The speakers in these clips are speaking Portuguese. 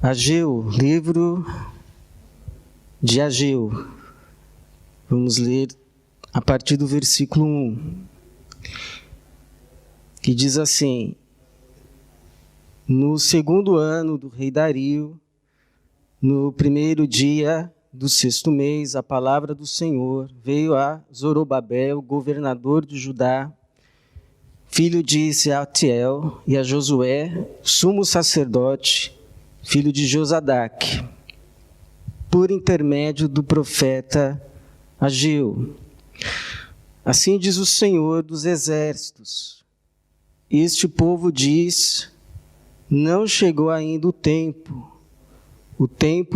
Ageu, livro de Ageu. Vamos ler a partir do versículo 1, que diz assim: No segundo ano do rei Dario, no primeiro dia do sexto mês, a palavra do Senhor veio a Zorobabel, governador de Judá, filho de Sealtiel, e a Josué, sumo sacerdote, filho de Josadaque, por intermédio do profeta Ageu. Assim diz o Senhor dos exércitos: Este povo diz, não chegou ainda o tempo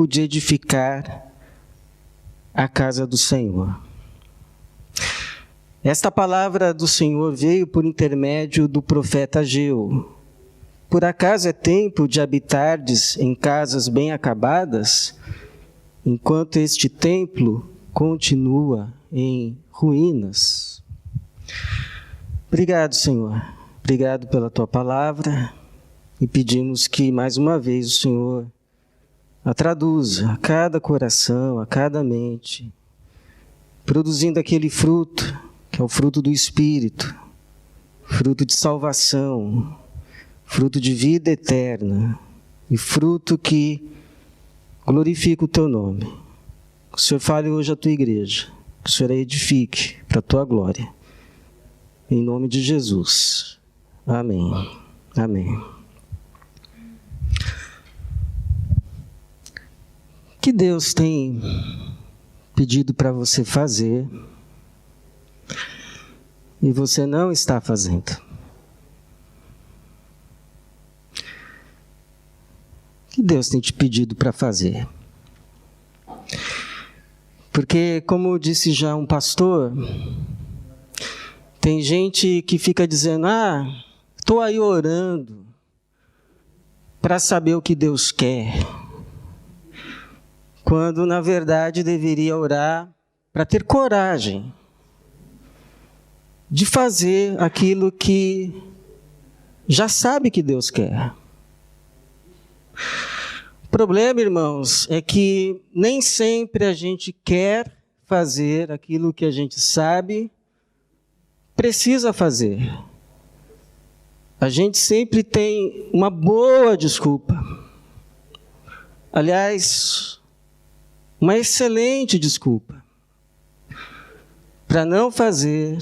de edificar a casa do Senhor. Esta palavra do Senhor veio por intermédio do profeta Ageu. Por acaso é tempo de habitardes em casas bem acabadas, enquanto este templo continua em ruínas? Obrigado, Senhor. Obrigado pela tua palavra, e pedimos que mais uma vez o Senhor a traduza a cada coração, a cada mente, produzindo aquele fruto que é o fruto do Espírito, fruto de salvação, fruto de vida eterna e fruto que glorifica o teu nome. Que o Senhor fale hoje à tua igreja, que o Senhor a edifique para a tua glória. Em nome de Jesus. Amém. Amém. O que Deus tem pedido para você fazer e você não está fazendo? O que Deus tem te pedido para fazer? Porque, como disse já um pastor, tem gente que fica dizendo, estou aí orando para saber o que Deus quer, quando na verdade deveria orar para ter coragem de fazer aquilo que já sabe que Deus quer. O problema, irmãos, é que nem sempre a gente quer fazer aquilo que a gente sabe precisa fazer. A gente sempre tem uma boa desculpa. Aliás, uma excelente desculpa para não fazer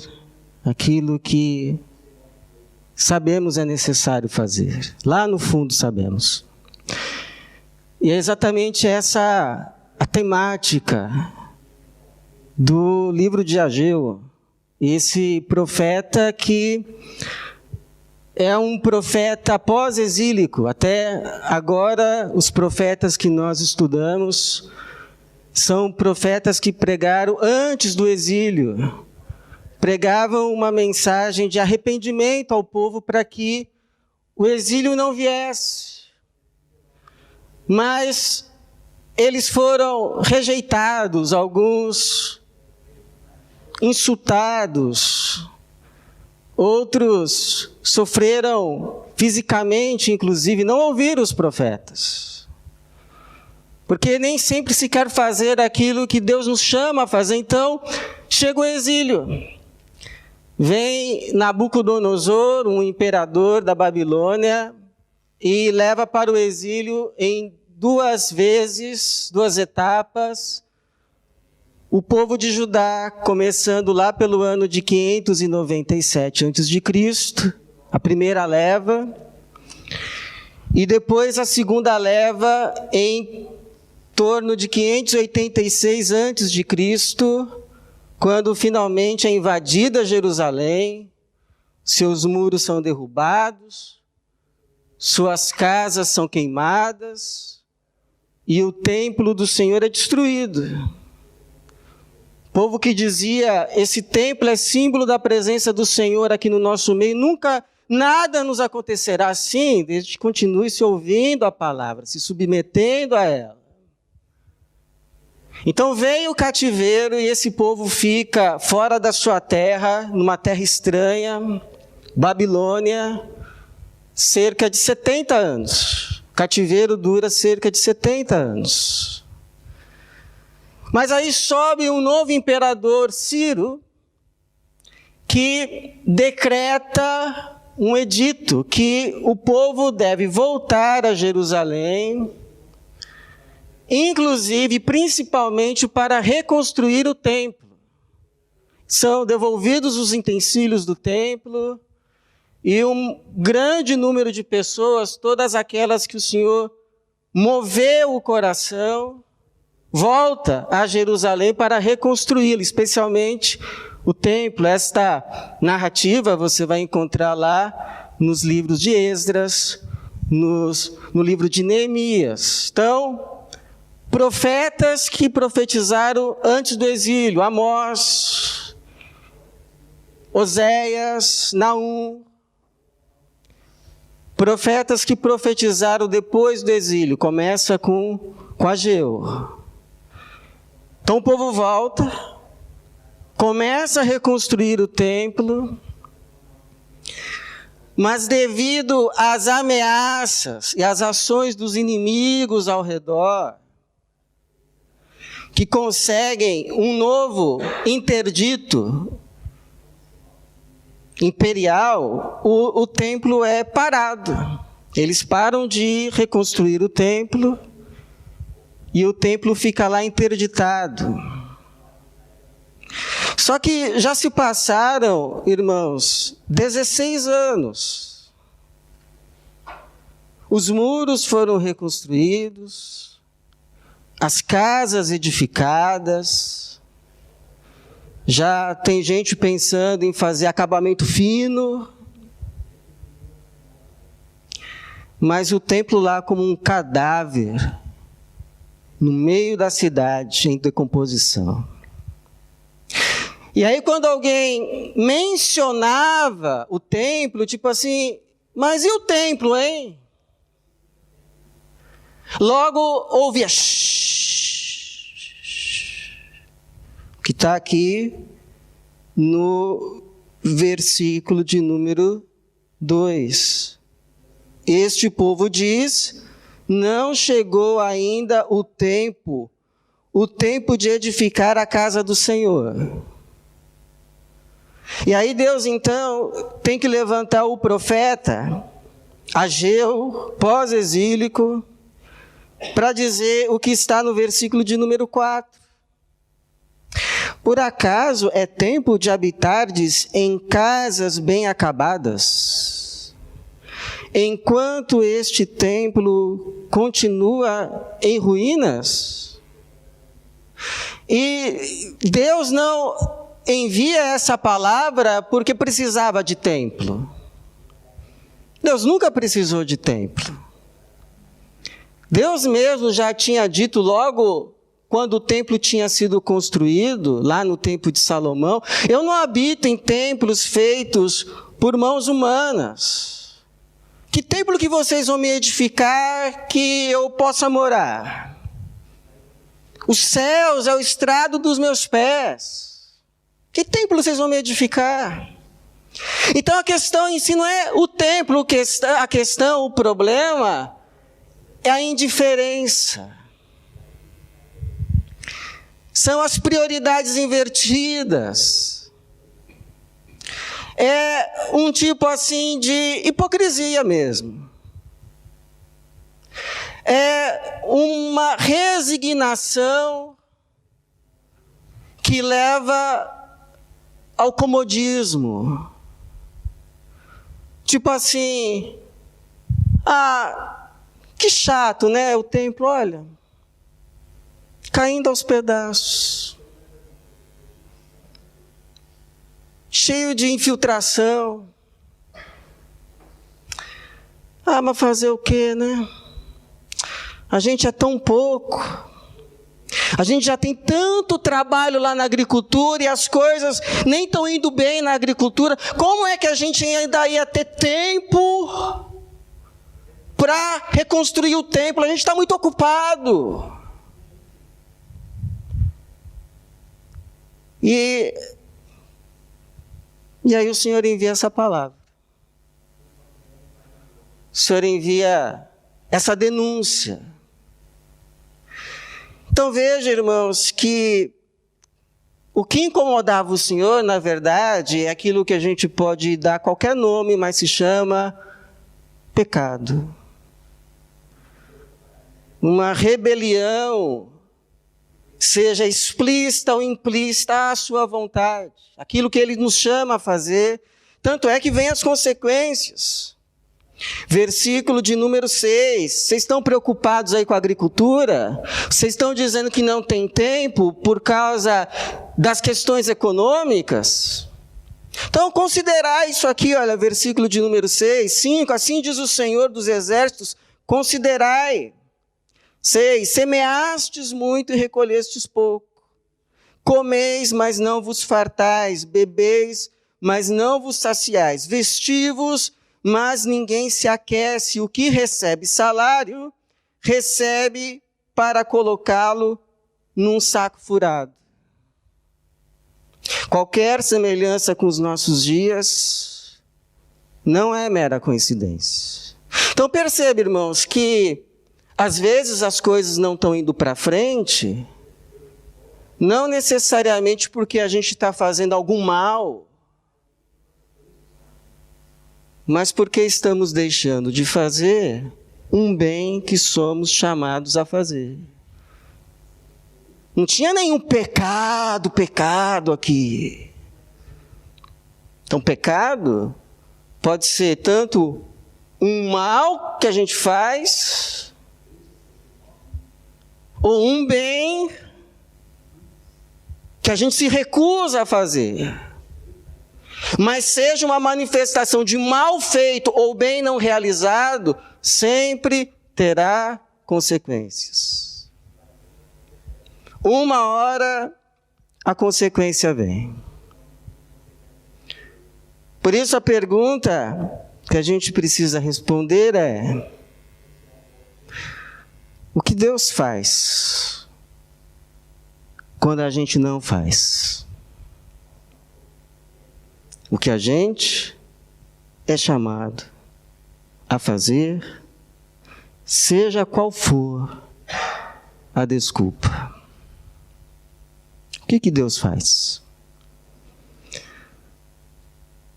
aquilo que sabemos é necessário fazer. Lá no fundo sabemos. E é exatamente essa a temática do livro de Ageu. Esse profeta que é um profeta pós-exílico. Até agora, os profetas que nós estudamos são profetas que pregaram antes do exílio. Pregavam uma mensagem de arrependimento ao povo para que o exílio não viesse. Mas eles foram rejeitados, alguns insultados, outros sofreram fisicamente, inclusive, não ouviram os profetas. Porque nem sempre se quer fazer aquilo que Deus nos chama a fazer. Então, chega o exílio. Vem Nabucodonosor, um imperador da Babilônia, e leva para o exílio em duas etapas, o povo de Judá, começando lá pelo ano de 597 a.C., a primeira leva, e depois a segunda leva em torno de 586 a.C., quando finalmente é invadida Jerusalém, seus muros são derrubados, suas casas são queimadas e o templo do Senhor é destruído. O povo que dizia, esse templo é símbolo da presença do Senhor aqui no nosso meio, nunca nada nos acontecerá assim, desde que continue se ouvindo a palavra, se submetendo a ela. Então veio o cativeiro e esse povo fica fora da sua terra, numa terra estranha, Babilônia, cerca de 70 anos. O cativeiro dura cerca de 70 anos. Mas aí sobe um novo imperador, Ciro, que decreta um edito que o povo deve voltar a Jerusalém, inclusive, principalmente, para reconstruir o templo. São devolvidos os utensílios do templo e um grande número de pessoas, todas aquelas que o Senhor moveu o coração, volta a Jerusalém para reconstruí-lo, especialmente o templo. Esta narrativa você vai encontrar lá nos livros de Esdras, no livro de Neemias. Então, profetas que profetizaram antes do exílio, Amós, Oséias, Naum. Profetas que profetizaram depois do exílio, começa com Ageu. Então o povo volta, começa a reconstruir o templo, mas devido às ameaças e às ações dos inimigos ao redor, que conseguem um novo interdito imperial, o templo é parado. Eles param de reconstruir o templo e o templo fica lá interditado. Só que já se passaram, irmãos, 16 anos. Os muros foram reconstruídos, as casas edificadas, já tem gente pensando em fazer acabamento fino, mas o templo lá como um cadáver, no meio da cidade, em decomposição. E aí quando alguém mencionava o templo, tipo assim, mas e o templo, hein? Logo ouvia que está aqui no versículo de número 2. Este povo diz, não chegou ainda o tempo de edificar a casa do Senhor. E aí Deus, então, tem que levantar o profeta, Ageu, pós-exílico, para dizer o que está no versículo de número 4. Por acaso é tempo de habitardes em casas bem acabadas, enquanto este templo continua em ruínas? E Deus não envia essa palavra porque precisava de templo. Deus nunca precisou de templo. Deus mesmo já tinha dito logo quando o templo tinha sido construído, lá no templo de Salomão, eu não habito em templos feitos por mãos humanas. Que templo que vocês vão me edificar que eu possa morar? Os céus é o estrado dos meus pés. Que templo vocês vão me edificar? Então a questão em si não é o templo, o problema é a indiferença. São as prioridades invertidas. É um tipo assim de hipocrisia mesmo. É uma resignação que leva ao comodismo. Tipo assim, que chato, né? O templo, olha, caindo aos pedaços, cheio de infiltração. Mas fazer o quê, né? A gente é tão pouco. A gente já tem tanto trabalho lá na agricultura e as coisas nem estão indo bem na agricultura. Como é que a gente ainda ia ter tempo para reconstruir o templo? A gente está muito ocupado. E aí o Senhor envia essa palavra. O Senhor envia essa denúncia. Então veja, irmãos, que o que incomodava o Senhor, na verdade, é aquilo que a gente pode dar qualquer nome, mas se chama pecado. Uma rebelião, seja explícita ou implícita à sua vontade. Aquilo que Ele nos chama a fazer, tanto é que vem as consequências. Versículo de número 6. Vocês estão preocupados aí com a agricultura? Vocês estão dizendo que não tem tempo por causa das questões econômicas? Então, considerai isso aqui, olha, versículo de número 6, 5. Assim diz o Senhor dos Exércitos, considerai. 6. Semeastes muito e recolhestes pouco. Comeis, mas não vos fartais. Bebeis, mas não vos saciais. Vestivos, mas ninguém se aquece. O que recebe salário, recebe para colocá-lo num saco furado. Qualquer semelhança com os nossos dias não é mera coincidência. Então perceba, irmãos, que às vezes as coisas não estão indo para frente, não necessariamente porque a gente está fazendo algum mal, mas porque estamos deixando de fazer um bem que somos chamados a fazer. Não tinha nenhum pecado aqui. Então, pecado pode ser tanto um mal que a gente faz, ou um bem que a gente se recusa a fazer. Mas seja uma manifestação de mal feito ou bem não realizado, sempre terá consequências. Uma hora a consequência vem. Por isso a pergunta que a gente precisa responder é: o que Deus faz quando a gente não faz o que a gente é chamado a fazer, seja qual for a desculpa? O que Deus faz?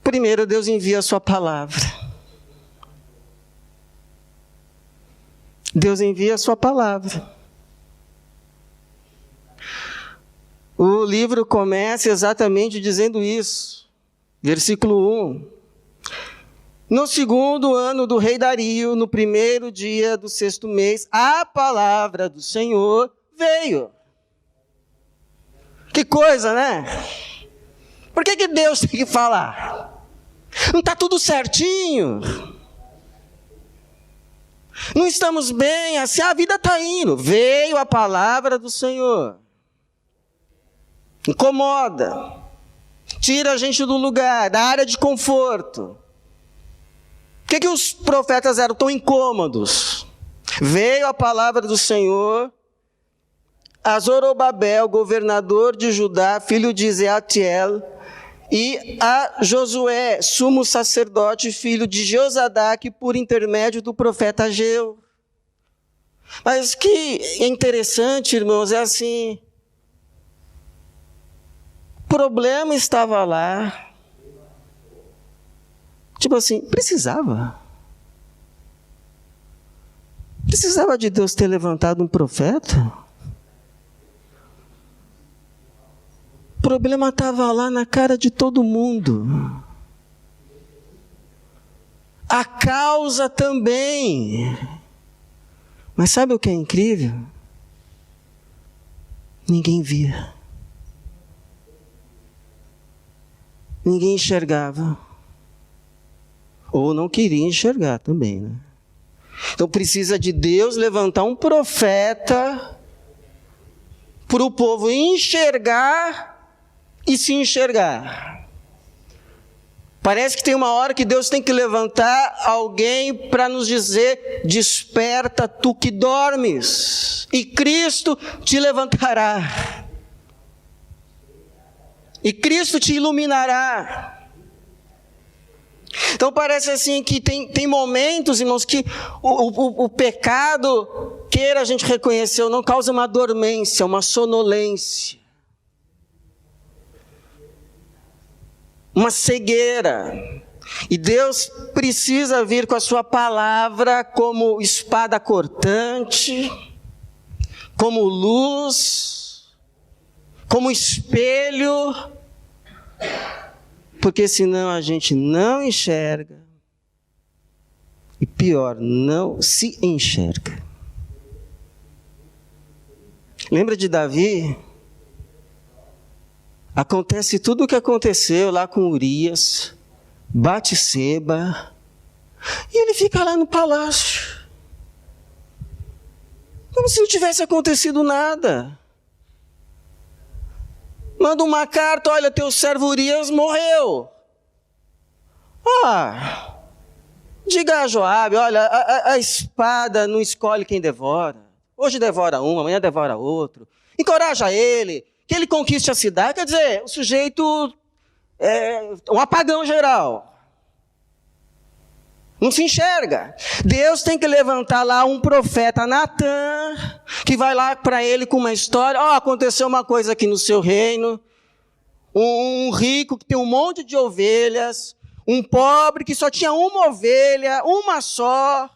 Primeiro, Deus envia a sua palavra. Deus envia a sua palavra. O livro começa exatamente dizendo isso. Versículo 1. No 2º ano do rei Dario, no 1º dia do 6º mês, a palavra do Senhor veio. Que coisa, né? Por que Deus tem que falar? Não está tudo certinho? Não estamos bem, assim a vida está indo. Veio a palavra do Senhor. Incomoda. Tira a gente do lugar, da área de conforto. Por que os profetas eram tão incômodos? Veio a palavra do Senhor a Zorobabel, governador de Judá, filho de Zeatiel, e a Josué, sumo sacerdote, filho de Josadaque, por intermédio do profeta Ageu. Mas o que é interessante, irmãos, é assim: o problema estava lá. Tipo assim, precisava de Deus ter levantado um profeta? O problema estava lá na cara de todo mundo. A causa também. Mas sabe o que é incrível? Ninguém via. Ninguém enxergava. Ou não queria enxergar também, né? Então precisa de Deus levantar um profeta para o povo enxergar e se enxergar. Parece que tem uma hora que Deus tem que levantar alguém para nos dizer: desperta tu que dormes, e Cristo te levantará. E Cristo te iluminará. Então parece assim que tem momentos, irmãos, que o pecado, queira a gente reconhecer ou não, causa uma dormência, uma sonolência, uma cegueira. E Deus precisa vir com a sua palavra como espada cortante, como luz, como espelho, porque senão a gente não enxerga, e pior, não se enxerga. Lembra de Davi? Acontece tudo o que aconteceu lá com Urias, Batseba, e ele fica lá no palácio, como se não tivesse acontecido nada. Manda uma carta, olha, teu servo Urias morreu. Diga a Joabe, olha, a espada não escolhe quem devora. Hoje devora um, amanhã devora outro. Encoraja ele, que ele conquiste a cidade. Quer dizer, o sujeito é um apagão geral. Não se enxerga. Deus tem que levantar lá um profeta, Natã, que vai lá para ele com uma história. Aconteceu uma coisa aqui no seu reino. Um rico que tem um monte de ovelhas. Um pobre que só tinha uma ovelha, uma só.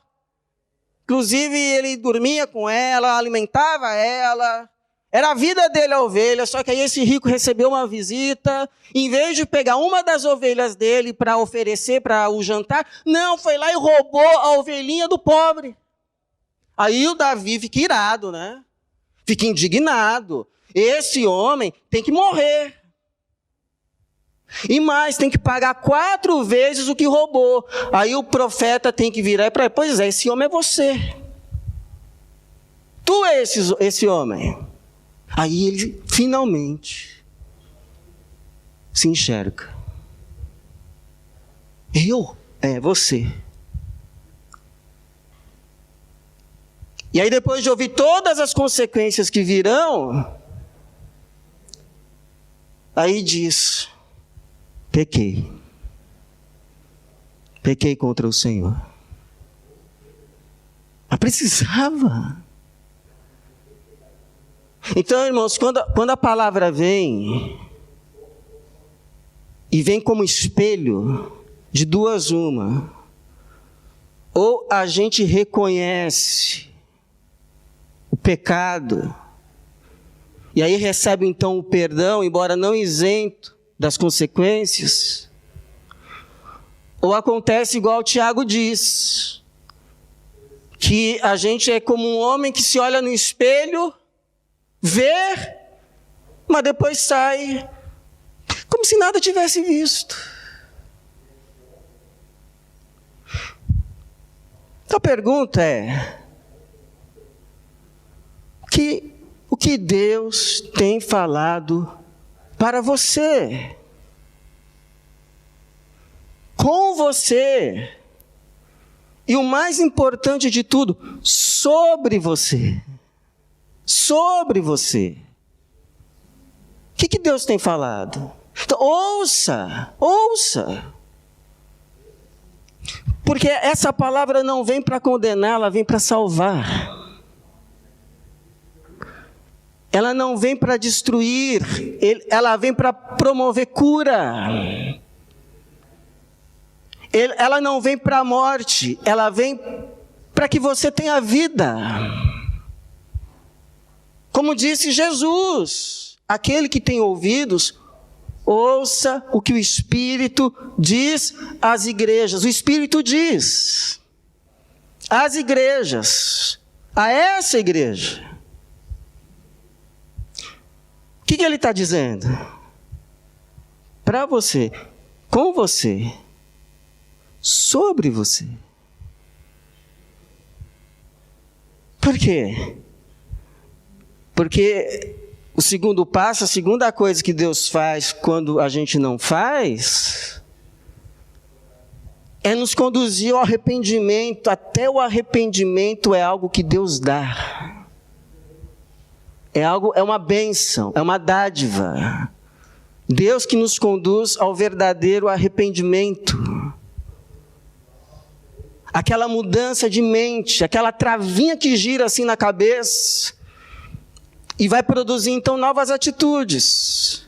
Inclusive ele dormia com ela, alimentava ela. Era a vida dele a ovelha, só que aí esse rico recebeu uma visita, em vez de pegar uma das ovelhas dele para oferecer para o jantar, não, foi lá e roubou a ovelhinha do pobre. Aí o Davi fica irado, né? Fica indignado. Esse homem tem que morrer. E mais, tem que pagar 4 vezes o que roubou. Aí o profeta tem que virar e falar, pois é, esse homem é você. Tu é esse homem. Aí ele finalmente se enxerga. Eu? É, você. E aí depois de ouvir todas as consequências que virão, aí diz, pequei. Pequei contra o Senhor. Mas precisava. Então, irmãos, quando a palavra vem, e vem como espelho, de duas uma, ou a gente reconhece o pecado, e aí recebe então o perdão, embora não isento das consequências, ou acontece igual o Tiago diz, que a gente é como um homem que se olha no espelho, vê, mas depois sai, como se nada tivesse visto. Então a pergunta é, o que Deus tem falado para você? Com você? E o mais importante de tudo, sobre você. Sobre você. O que Deus tem falado? Então, ouça. Porque essa palavra não vem para condenar, ela vem para salvar. Ela não vem para destruir, ela vem para promover cura. Ela não vem para a morte, ela vem para que você tenha vida. Como disse Jesus, aquele que tem ouvidos, ouça o que o Espírito diz às igrejas. O Espírito diz às igrejas, a essa igreja. O que ele está dizendo? Para você, com você, sobre você. Por quê? Porque o segundo passo, a segunda coisa que Deus faz quando a gente não faz, é nos conduzir ao arrependimento. Até o arrependimento é algo que Deus dá. É uma bênção, é uma dádiva. Deus que nos conduz ao verdadeiro arrependimento. aquela mudança de mente, aquela travinha que gira assim na cabeça, e vai produzir então novas atitudes.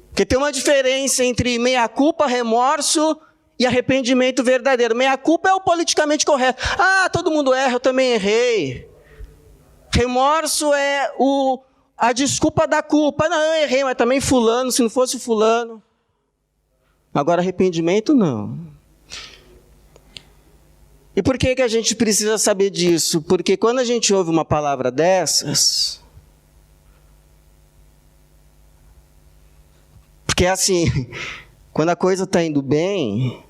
Porque tem uma diferença entre meia-culpa, remorso e arrependimento verdadeiro. Meia-culpa é o politicamente correto. Todo mundo erra, eu também errei. Remorso é a desculpa da culpa. Não, eu errei, mas também fulano, se não fosse fulano. Agora, arrependimento, não. E por que a gente precisa saber disso? Porque quando a gente ouve uma palavra dessas... Porque assim, quando a coisa está indo bem,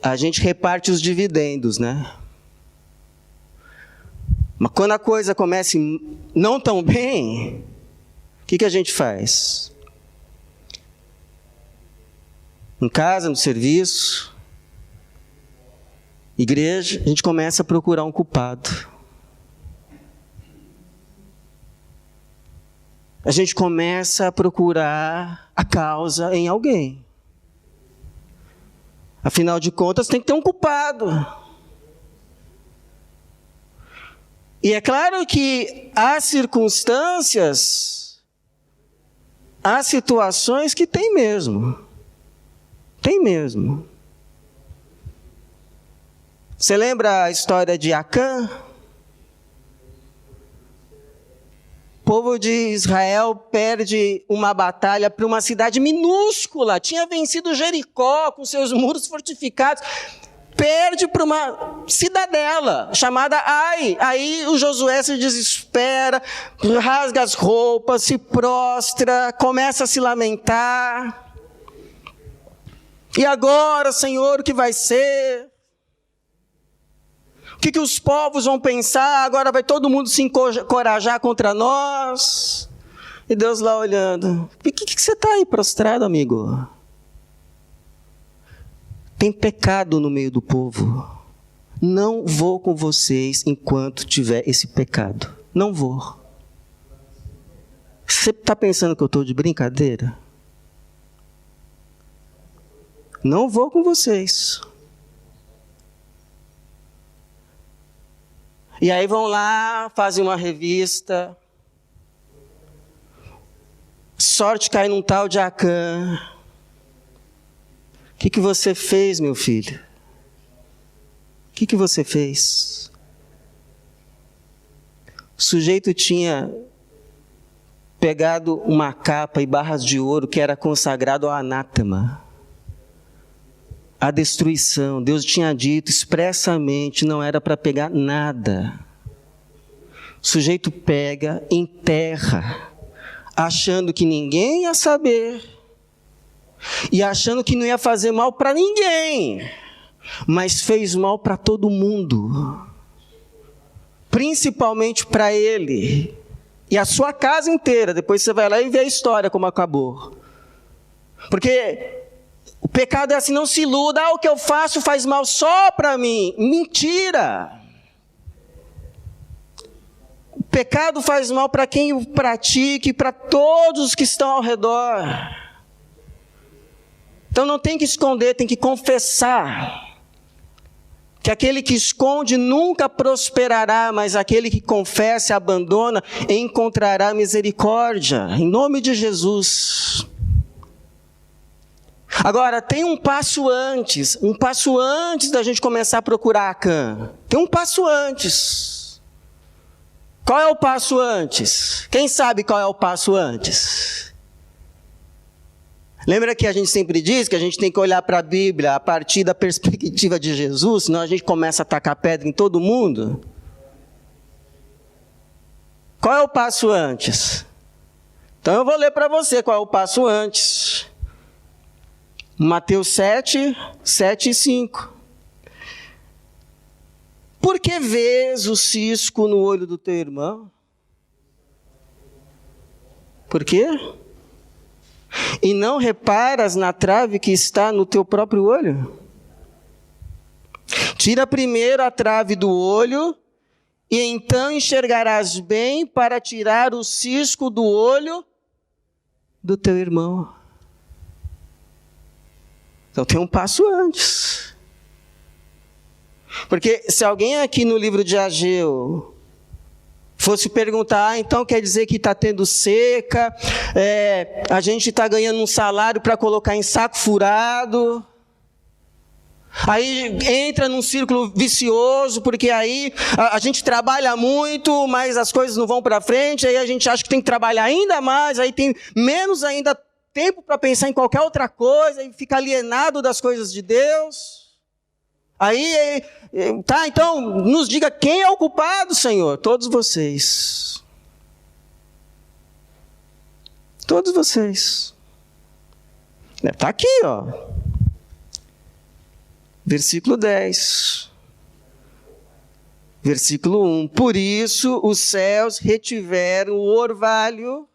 a gente reparte os dividendos, né? Mas quando a coisa começa não tão bem, o que a gente faz? Em casa, no serviço, igreja, a gente começa a procurar um culpado. A gente começa a procurar a causa em alguém. Afinal de contas, tem que ter um culpado. E é claro que há circunstâncias, há situações que tem mesmo. Tem mesmo. Você lembra a história de Acã? O povo de Israel perde uma batalha para uma cidade minúscula. Tinha vencido Jericó com seus muros fortificados. Perde para uma cidadela chamada Ai. Aí o Josué se desespera, rasga as roupas, se prostra, começa a se lamentar. E agora, Senhor, o que vai ser? O que os povos vão pensar? Agora vai todo mundo se encorajar contra nós? E Deus lá olhando. E o que você está aí prostrado, amigo? Tem pecado no meio do povo. Não vou com vocês enquanto tiver esse pecado. Não vou. Você está pensando que eu estou de brincadeira? Não vou com vocês. E aí vão lá, fazem uma revista. Sorte cai num tal de Acã. O que você fez, meu filho? O que você fez? O sujeito tinha pegado uma capa e barras de ouro que era consagrado ao anátema. A destruição. Deus tinha dito expressamente, não era para pegar nada. O sujeito pega, enterra, achando que ninguém ia saber, e achando que não ia fazer mal para ninguém, mas fez mal para todo mundo, principalmente para ele, e a sua casa inteira. Depois você vai lá e vê a história como acabou. Porque o pecado é assim, não se iluda, o que eu faço faz mal só para mim. Mentira! O pecado faz mal para quem o pratica e para todos os que estão ao redor. Então não tem que esconder, tem que confessar. Que aquele que esconde nunca prosperará, mas aquele que confessa e abandona encontrará misericórdia. Em nome de Jesus. Agora, tem um passo antes da gente começar a procurar Acã. Tem um passo antes. Qual é o passo antes? Quem sabe qual é o passo antes? Lembra que a gente sempre diz que a gente tem que olhar para a Bíblia a partir da perspectiva de Jesus, senão a gente começa a tacar pedra em todo mundo? Qual é o passo antes? Então eu vou ler para você qual é o passo antes. Mateus 7, 7 e 5. Por que vês o cisco no olho do teu irmão? Por quê? E não reparas na trave que está no teu próprio olho? Tira primeiro a trave do olho, e então enxergarás bem para tirar o cisco do olho do teu irmão. Então tem um passo antes. Porque se alguém aqui no livro de Ageu fosse perguntar, então quer dizer que está tendo seca, a gente está ganhando um salário para colocar em saco furado, aí entra num círculo vicioso, porque aí a gente trabalha muito, mas as coisas não vão para frente, aí a gente acha que tem que trabalhar ainda mais, aí tem menos ainda tempo para pensar em qualquer outra coisa, e fica alienado das coisas de Deus. Aí, tá, então, nos diga quem é o culpado, Senhor? Todos vocês. Todos vocês. Está aqui, ó. Versículo 10. Versículo 1. Por isso os céus retiveram o orvalho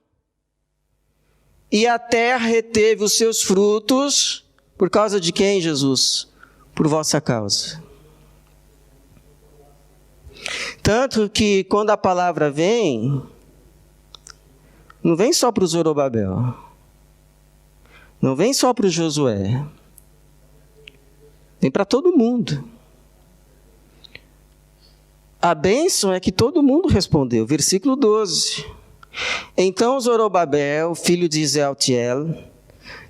e a terra reteve os seus frutos. Por causa de quem, Jesus? Por vossa causa. Tanto que quando a palavra vem, não vem só para o Zorobabel, não vem só para o Josué, vem para todo mundo. A bênção é que todo mundo respondeu. Versículo 12. Então Zorobabel, filho de Sealtiel,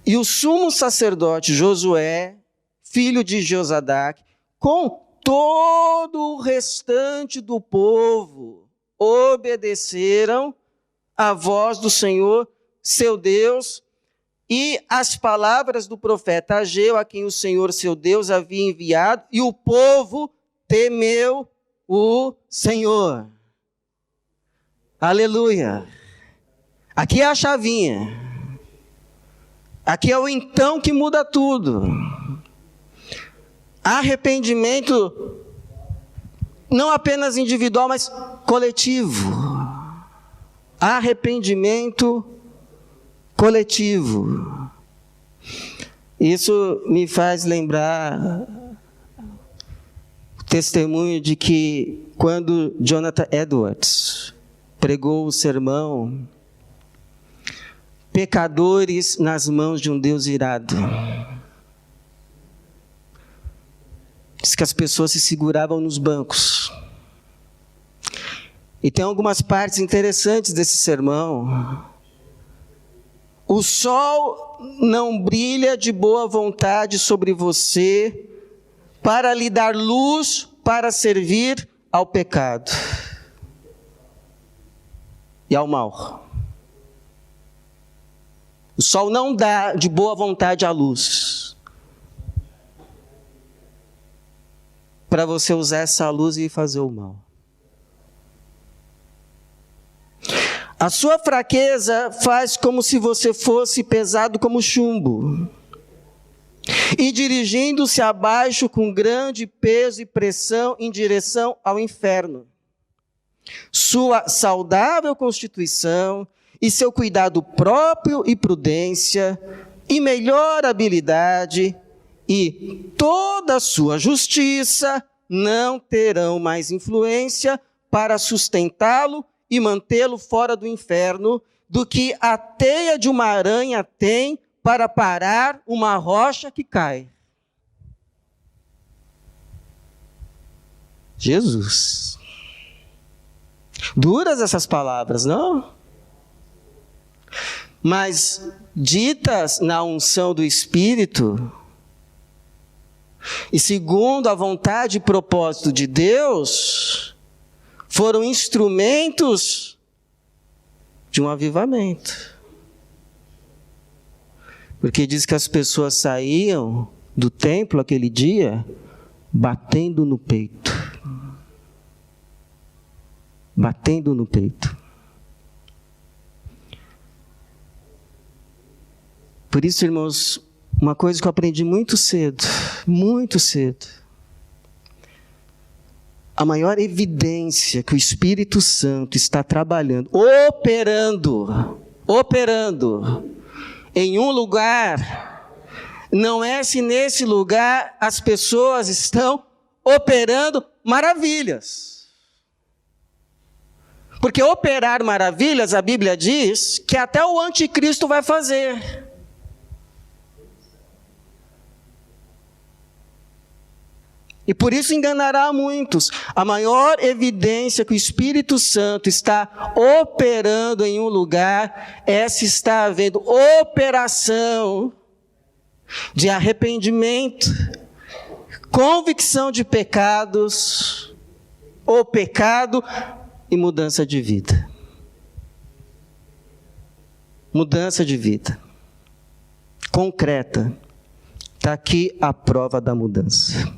e o sumo sacerdote Josué, filho de Josadac, com todo o restante do povo, obedeceram à voz do Senhor, seu Deus, e as palavras do profeta Ageu, a quem o Senhor, seu Deus, havia enviado, e o povo temeu o Senhor. Aleluia! Aqui é a chavinha. Aqui é o então que muda tudo. Arrependimento não apenas individual, mas coletivo. Arrependimento coletivo. Isso me faz lembrar o testemunho de que quando Jonathan Edwards pregou o sermão Pecadores nas mãos de um Deus irado, diz que as pessoas se seguravam nos bancos. E tem algumas partes interessantes desse sermão. O sol não brilha de boa vontade sobre você para lhe dar luz para servir ao pecado e ao mal. O sol não dá de boa vontade a luz para você usar essa luz e fazer o mal. A sua fraqueza faz como se você fosse pesado como chumbo, e dirigindo-se abaixo com grande peso e pressão em direção ao inferno. Sua saudável constituição e seu cuidado próprio e prudência, e melhor habilidade, e toda a sua justiça não terão mais influência para sustentá-lo e mantê-lo fora do inferno do que a teia de uma aranha tem para parar uma rocha que cai. Jesus. Duras essas palavras, não? Mas ditas na unção do Espírito, e segundo a vontade e propósito de Deus, foram instrumentos de um avivamento. Porque diz que as pessoas saíam do templo aquele dia batendo no peito. Batendo no peito. Por isso, irmãos, uma coisa que eu aprendi muito cedo, a maior evidência que o Espírito Santo está trabalhando, operando em um lugar, não é se nesse lugar as pessoas estão operando maravilhas. Porque operar maravilhas, a Bíblia diz que até o anticristo vai fazer. E por isso enganará a muitos. A maior evidência que o Espírito Santo está operando em um lugar é se está havendo operação de arrependimento, convicção de pecados, o pecado e mudança de vida. Mudança de vida. Concreta. Está aqui a prova da mudança.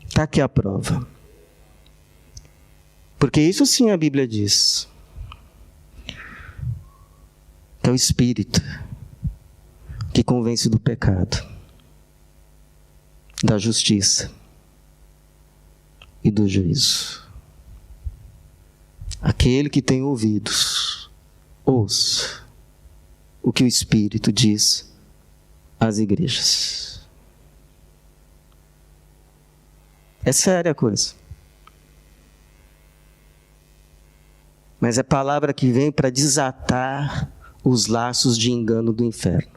Está aqui a prova. Porque isso sim a Bíblia diz. Que é o Espírito que convence do pecado, da justiça e do juízo. Aquele que tem ouvidos, ouça o que o Espírito diz às igrejas. É séria a coisa. Mas é palavra que vem para desatar os laços de engano do inferno.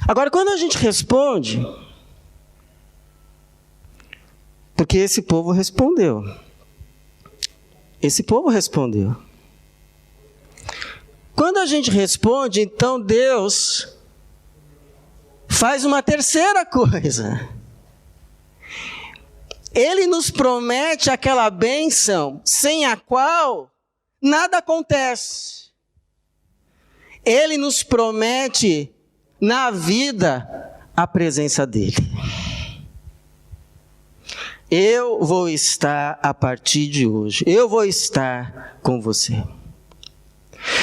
Agora, quando a gente responde, porque esse povo respondeu. Esse povo respondeu. Quando a gente responde, então Deus faz uma terceira coisa. Ele nos promete aquela bênção sem a qual nada acontece. Ele nos promete na vida a presença dele. Eu vou estar a partir de hoje. Eu vou estar com você.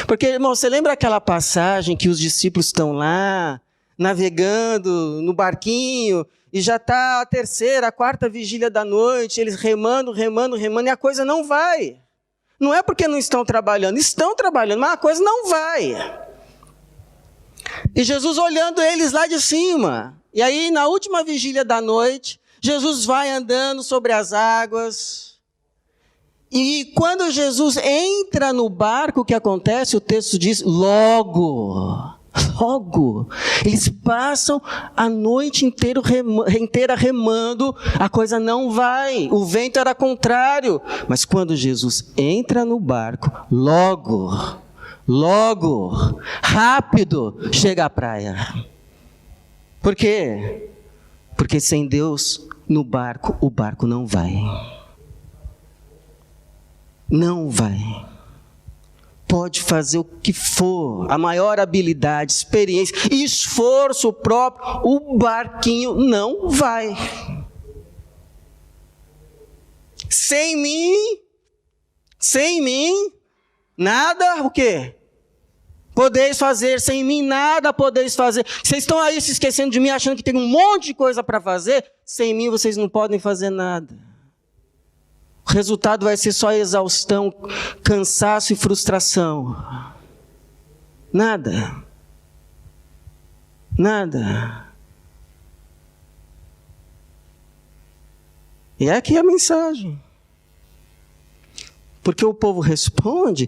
Porque, irmão, você lembra aquela passagem que os discípulos estão lá, navegando no barquinho, e já está a terceira, a quarta vigília da noite, eles remando, e a coisa não vai. Não é porque não estão trabalhando, mas a coisa não vai. E Jesus olhando eles lá de cima. E aí, na última vigília da noite, Jesus vai andando sobre as águas. E quando Jesus entra no barco, o que acontece? O texto diz, logo, eles passam a noite inteira remando, a coisa não vai, o vento era contrário. Mas quando Jesus entra no barco, logo, rápido, chega à praia. Por quê? Porque sem Deus no barco, o barco não vai. Não vai. Pode fazer o que for, a maior habilidade, experiência, esforço próprio, o barquinho não vai. Sem mim, nada, o quê? Podeis fazer, sem mim nada podeis fazer. Vocês estão aí se esquecendo de mim, achando que tem um monte de coisa para fazer, sem mim vocês não podem fazer nada. O resultado vai ser só exaustão, cansaço e frustração. Nada. E é aqui a mensagem. Porque o povo responde,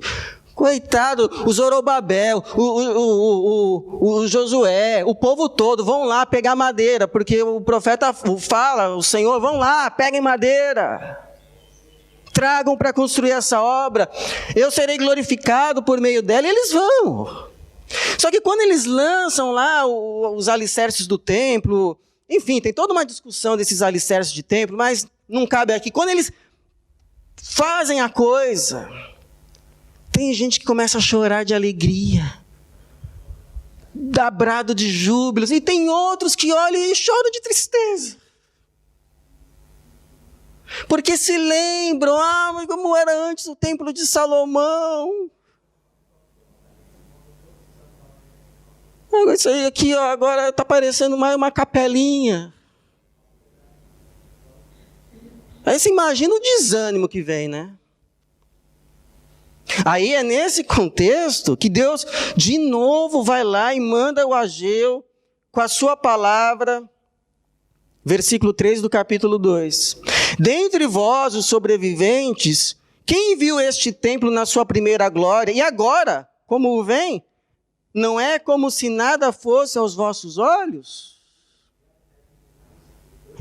coitado, o Zorobabel, o Josué, o povo todo, vão lá pegar madeira, porque o profeta fala, o Senhor, vão lá, peguem madeira. Tragam para construir essa obra, eu serei glorificado por meio dela, e eles vão. Só que quando eles lançam lá os alicerces do templo, enfim, tem toda uma discussão desses alicerces de templo, mas não cabe aqui. Quando eles fazem a coisa, tem gente que começa a chorar de alegria, dá brado de júbilo, e tem outros que olham e choram de tristeza. Porque se lembram, mas como era antes o templo de Salomão. Isso aí aqui, ó, agora está parecendo mais uma capelinha. Aí você imagina o desânimo que vem, né? Aí é nesse contexto que Deus de novo vai lá e manda o Ageu com a sua palavra. Versículo 3 do capítulo 2. Dentre vós, os sobreviventes, quem viu este templo na sua primeira glória? E agora, como vem? não é como se nada fosse aos vossos olhos?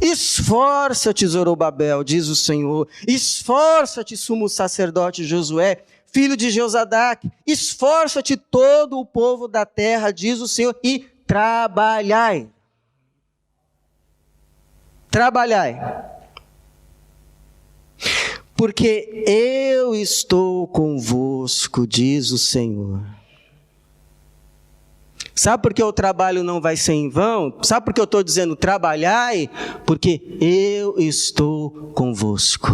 Esforça-te, Zorobabel, diz o Senhor. Esforça-te, sumo sacerdote Josué, filho de Josadaque. Esforça-te todo o povo da terra, diz o Senhor, e trabalhai. Trabalhai. Porque eu estou convosco, diz o Senhor. Sabe por que o trabalho não vai ser em vão? Sabe por que eu estou dizendo trabalhai? Porque eu estou convosco.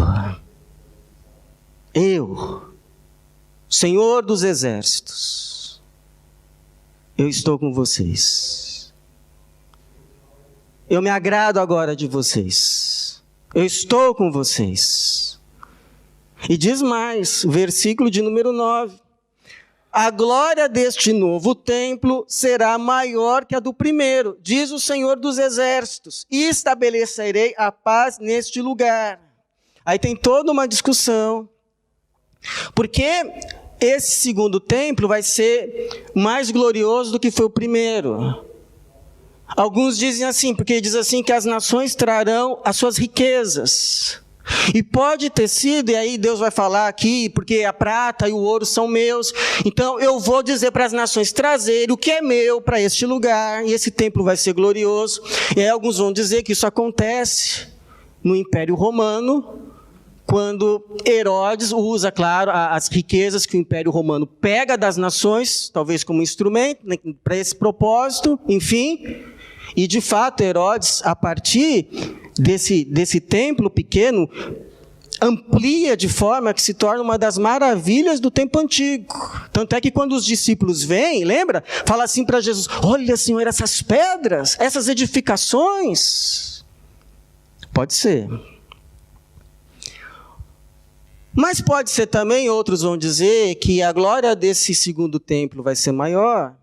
Eu, Senhor dos exércitos, eu estou com vocês. Eu me agrado agora de vocês. Eu estou com vocês. E diz mais, versículo de número 9. A glória deste novo templo será maior que a do primeiro, diz o Senhor dos exércitos, e estabelecerei a paz neste lugar. Aí tem toda uma discussão, porque esse segundo templo vai ser mais glorioso do que foi o primeiro. Alguns dizem assim, porque diz assim que as nações trarão as suas riquezas. E pode ter sido, e aí Deus vai falar aqui, porque a prata e o ouro são meus, então eu vou dizer para as nações trazerem o que é meu para este lugar, e esse templo vai ser glorioso. E aí alguns vão dizer que isso acontece no Império Romano, quando Herodes usa, claro, as riquezas que o Império Romano pega das nações, talvez como instrumento, né, para esse propósito, enfim. E de fato Herodes, a partir desse templo pequeno, amplia de forma que se torna uma das maravilhas do tempo antigo. Tanto é que quando os discípulos vêm, lembra? Fala assim para Jesus, olha Senhor, essas pedras, essas edificações. Pode ser. Mas pode ser também, outros vão dizer, que a glória desse segundo templo vai ser maior,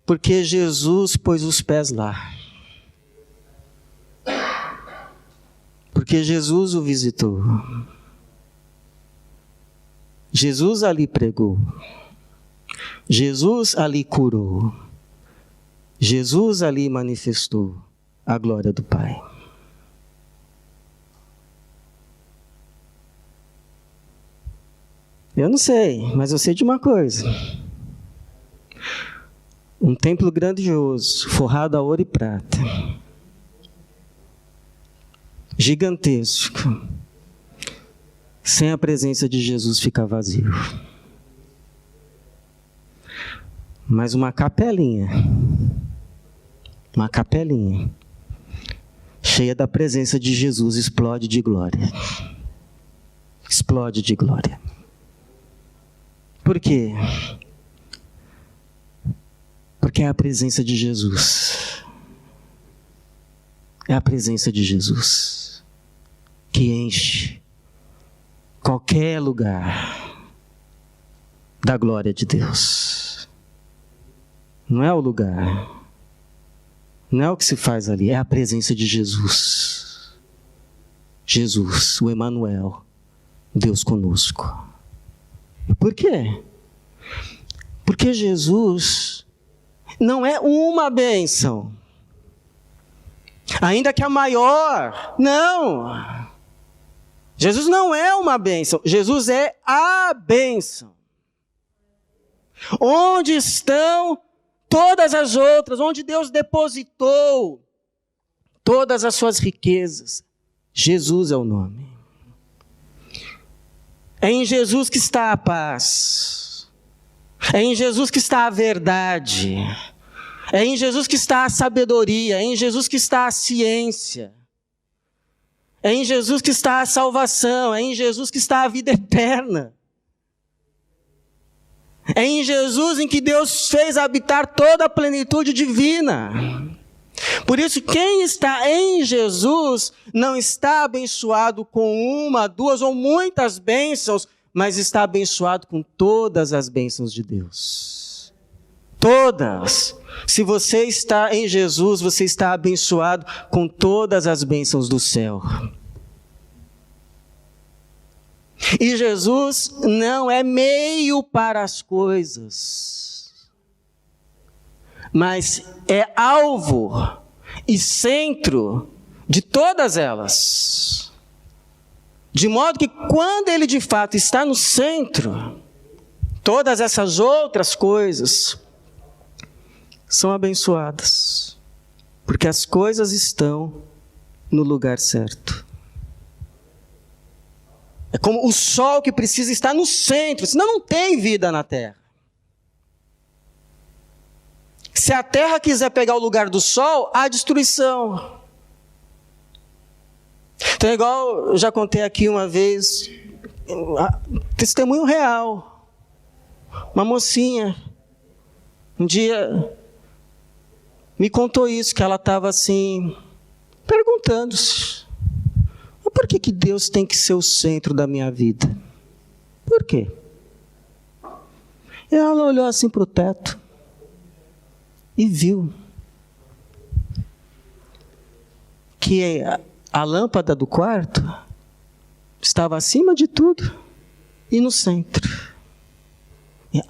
porque Jesus pôs os pés lá. Porque Jesus o visitou. Jesus ali pregou. Jesus ali curou. Jesus ali manifestou a glória do Pai. Eu não sei, mas eu sei de uma coisa. Um templo grandioso, forrado a ouro e prata. Gigantesco. Sem a presença de Jesus fica vazio. Mas uma capelinha, cheia da presença de Jesus, explode de glória. Explode de glória. Por quê? Porque é a presença de Jesus. É a presença de Jesus que enche qualquer lugar da glória de Deus. Não é o lugar, não é o que se faz ali, é a presença de Jesus. Jesus, o Emanuel, Deus conosco. Por quê? Porque Jesus não é uma bênção, ainda que a maior. Não. Jesus não é uma bênção, Jesus é a bênção. Onde estão todas as outras? Onde Deus depositou todas as suas riquezas? Jesus é o nome. É em Jesus que está a paz. É em Jesus que está a verdade. É em Jesus que está a sabedoria. É em Jesus que está a ciência. É em Jesus que está a salvação. É em Jesus que está a vida eterna. É em Jesus em que Deus fez habitar toda a plenitude divina. Por isso, quem está em Jesus não está abençoado com uma, duas ou muitas bênçãos, mas está abençoado com todas as bênçãos de Deus. Todas. Se você está em Jesus, você está abençoado com todas as bênçãos do céu. E Jesus não é meio para as coisas. mas é alvo e centro de todas elas. De modo que quando ele de fato está no centro, todas essas outras coisas são abençoadas, porque as coisas estão no lugar certo. É como o sol que precisa estar no centro, senão não tem vida na terra. Se a terra quiser pegar o lugar do sol, há destruição. Então, igual eu já contei aqui uma vez, testemunho real. Uma mocinha, um dia, me contou isso, que ela estava assim, perguntando-se, por que Deus tem que ser o centro da minha vida? Por quê? E ela olhou assim para o teto e viu que a lâmpada do quarto estava acima de tudo e no centro. E,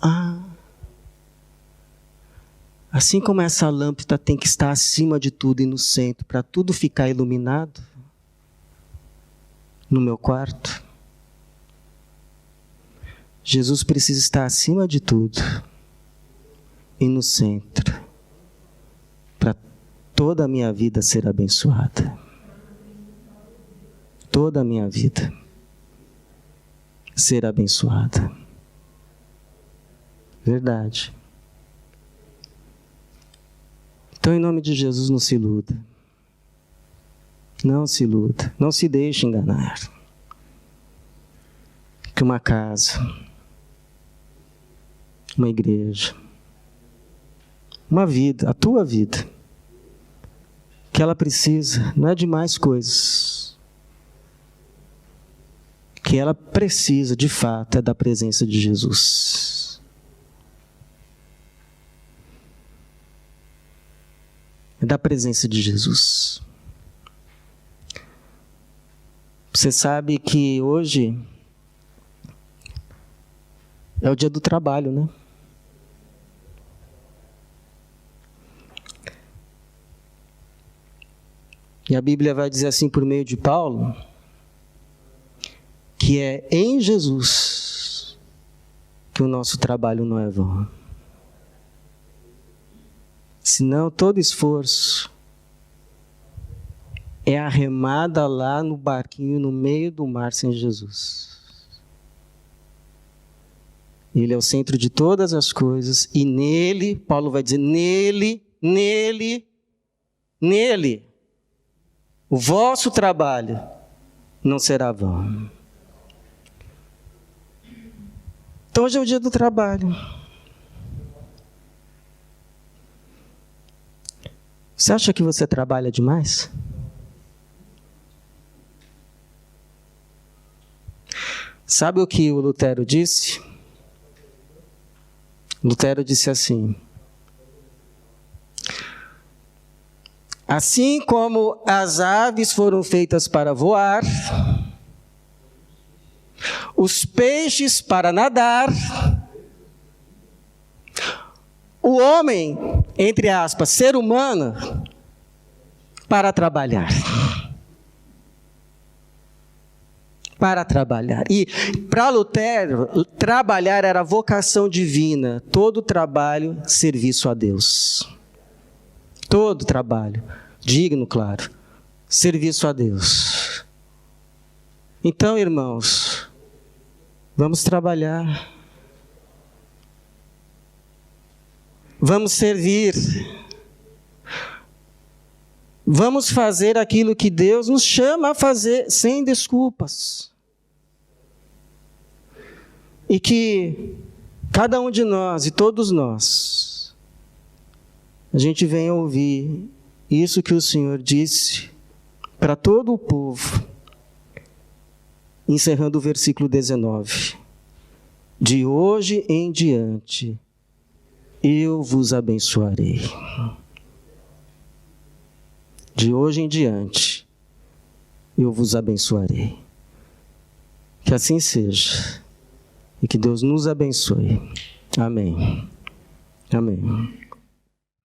assim como essa lâmpada tem que estar acima de tudo e no centro, para tudo ficar iluminado, no meu quarto, Jesus precisa estar acima de tudo e no centro, para toda a minha vida ser abençoada. Toda a minha vida ser abençoada. Verdade. Então, em nome de Jesus, não se iluda. Não se iluda. Não se deixe enganar. Que uma casa, uma igreja, uma vida, a tua vida, que ela precisa, não é de mais coisas. Que ela precisa, de fato, é da presença de Jesus. É da presença de Jesus. Você sabe que hoje é o dia do trabalho, né? E a Bíblia vai dizer assim por meio de Paulo, que é em Jesus que o nosso trabalho não é vão. Senão todo esforço é a remada lá no barquinho no meio do mar sem Jesus. Ele é o centro de todas as coisas e nele, Paulo vai dizer, nele, o vosso trabalho não será vão. Então hoje é o dia do trabalho. Você acha que você trabalha demais? Sabe o que o Lutero disse? Lutero disse assim: assim como as aves foram feitas para voar, os peixes para nadar, o homem, entre aspas, ser humano, para trabalhar. Para trabalhar. E para Lutero, trabalhar era vocação divina. Todo trabalho, serviço a Deus. Todo trabalho, digno, claro, serviço a Deus. Então, irmãos, vamos trabalhar. Vamos servir. Vamos fazer aquilo que Deus nos chama a fazer, sem desculpas. E que cada um de nós, e todos nós, a gente venha ouvir isso que o Senhor disse para todo o povo, encerrando o versículo 19. De hoje em diante, eu vos abençoarei. De hoje em diante, eu vos abençoarei. Que assim seja. E que Deus nos abençoe. Amém. Amém.